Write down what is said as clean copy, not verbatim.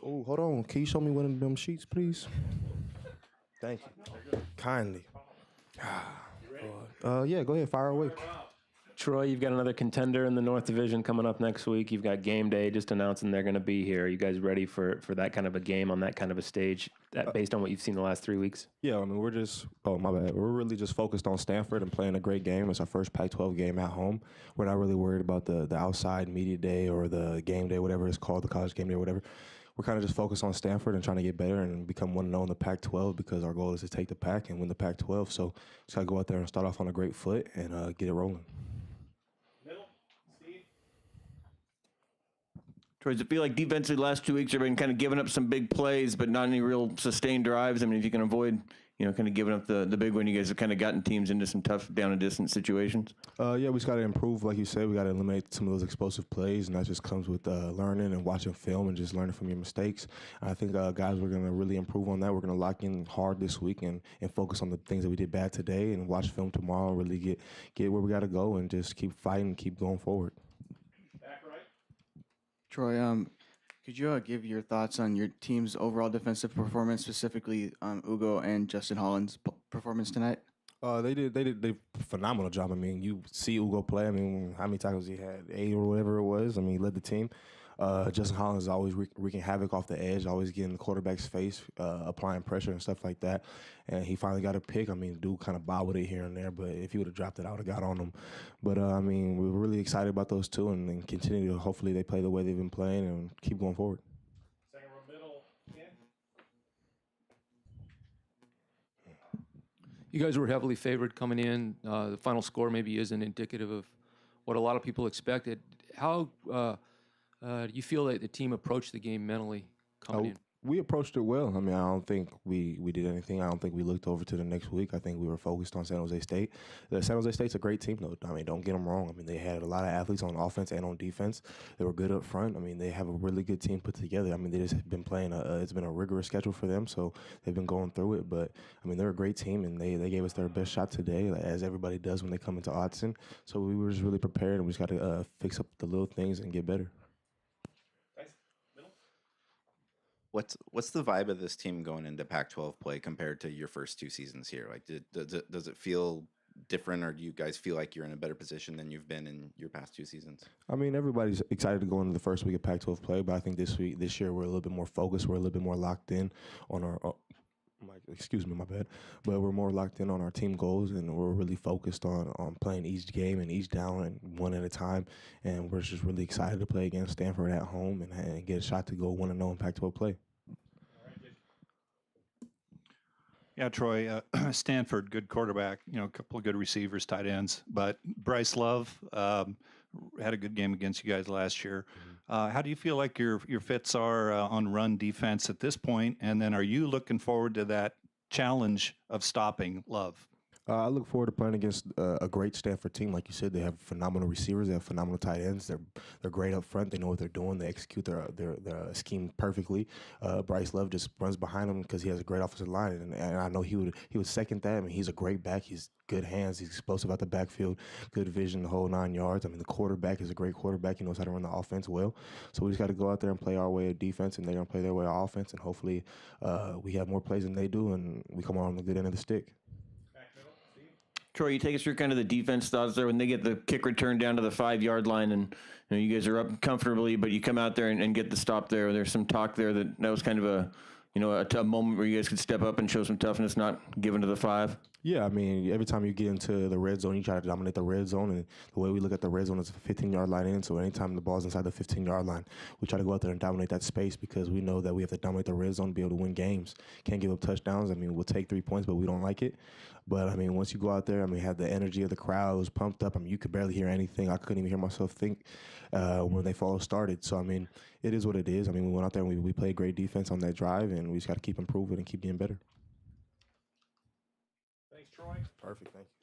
Oh, hold on. Can you show me one of them sheets, please? Thank you. Kindly. Yeah, go ahead. Fire away. Troy, you've got another contender in the North Division coming up next week. You've got game day just announcing they're going to be here. Are you guys ready for that kind of a game on that kind of a stage, based on what you've seen the last 3 weeks? Yeah, I mean, my bad. We're really just focused on Stanford and playing a great game. It's our first Pac-12 game at home. We're not really worried about the outside media day or the game day, whatever it's called, the college game day, whatever. We're kind of just focused on Stanford and trying to get better and become 1-0 in the Pac-12 because our goal is to take the Pac and win the Pac-12. So just got to go out there and start off on a great foot and get it rolling. Troy, does it feel like defensively last 2 weeks have been kind of giving up some big plays, but not any real sustained drives? I mean, if you can avoid, kind of giving up the big one, you guys have kind of gotten teams into some tough down and distance situations. Yeah, we just got to improve, like you said. We got to eliminate some of those explosive plays, and that just comes with learning and watching film and just learning from your mistakes. And I think guys, we're going to really improve on that. We're going to lock in hard this week and focus on the things that we did bad today, and watch film tomorrow. Really get where we got to go, and just keep fighting, keep going forward. Troy, could you give your thoughts on your team's overall defensive performance, specifically Ugo and Justin Holland's performance tonight? They did a phenomenal job. I mean, you see Ugo play. I mean, how many tackles he had? 8 or whatever it was. I mean, he led the team. Justin Hollins is always wreaking havoc off the edge, always getting the quarterback's face, applying pressure and stuff like that. And he finally got a pick. I mean, the dude kind of bobbled it here and there, but if he would have dropped it, I would have got on him. But, I mean, we're really excited about those two and continue to hopefully they play the way they've been playing and keep going forward. Second row middle. Yeah. You guys were heavily favored coming in. The final score maybe isn't indicative of what a lot of people expected. How do you feel that the team approached the game mentally coming in? We approached it well. I mean, I don't think we did anything. I don't think we looked over to the next week. I think we were focused on San Jose State. San Jose State's a great team, though. I mean, don't get them wrong. I mean, they had a lot of athletes on offense and on defense. They were good up front. I mean, they have a really good team put together. I mean, they just have been playing it's been a rigorous schedule for them, so they've been going through it. But, I mean, they're a great team, and they gave us their best shot today, as everybody does when they come into Autzen. So we were just really prepared, and we just got to fix up the little things and get better. What's the vibe of this team going into Pac-12 play compared to your first 2 seasons here? Like, does it feel different, or do you guys feel like you're in a better position than you've been in your past 2 seasons? I mean, everybody's excited to go into the first week of Pac-12 play, but I think this year, we're a little bit more focused. We're a little bit more locked in on our. Excuse me, my bad. But we're more locked in on our team goals, and we're really focused on playing each game and each down and one at a time. And we're just really excited to play against Stanford at home and get a shot to go 1-0 in Pac-12 play. Yeah, Troy, Stanford, good quarterback, a couple of good receivers, tight ends. But Bryce Love had a good game against you guys last year. How do you feel like your fits are on run defense at this point? And then are you looking forward to that challenge of stopping Love? I look forward to playing against a great Stanford team. Like you said, they have phenomenal receivers. They have phenomenal tight ends. They're great up front. They know what they're doing. They execute their scheme perfectly. Bryce Love just runs behind them because he has a great offensive line, and I know he would second that. I mean, he's a great back. He's good hands. He's explosive out the backfield, good vision the whole 9 yards. I mean, the quarterback is a great quarterback. He knows how to run the offense well. So we just got to go out there and play our way of defense, and they're going to play their way of offense, and hopefully we have more plays than they do, and we come on the good end of the stick. Troy, you take us through kind of the defense thoughts there when they get the kick return down to the 5-yard line, and you guys are up comfortably, but you come out there and get the stop there. There's some talk there that was kind of a tough moment where you guys could step up and show some toughness, not giving to the 5. Yeah, I mean, every time you get into the red zone, you try to dominate the red zone, and the way we look at the red zone is a 15-yard line in, so anytime the ball's inside the 15-yard line, we try to go out there and dominate that space because we know that we have to dominate the red zone to be able to win games. Can't give up touchdowns. I mean, we'll take 3 points, but we don't like it. But, I mean, once you go out there, I mean, have the energy of the crowd. It was pumped up. I mean, you could barely hear anything. I couldn't even hear myself think when they all started. So, I mean, it is what it is. I mean, we went out there and we played great defense on that drive, and we just got to keep improving and keep getting better. Thanks, Troy. Perfect. Thank you.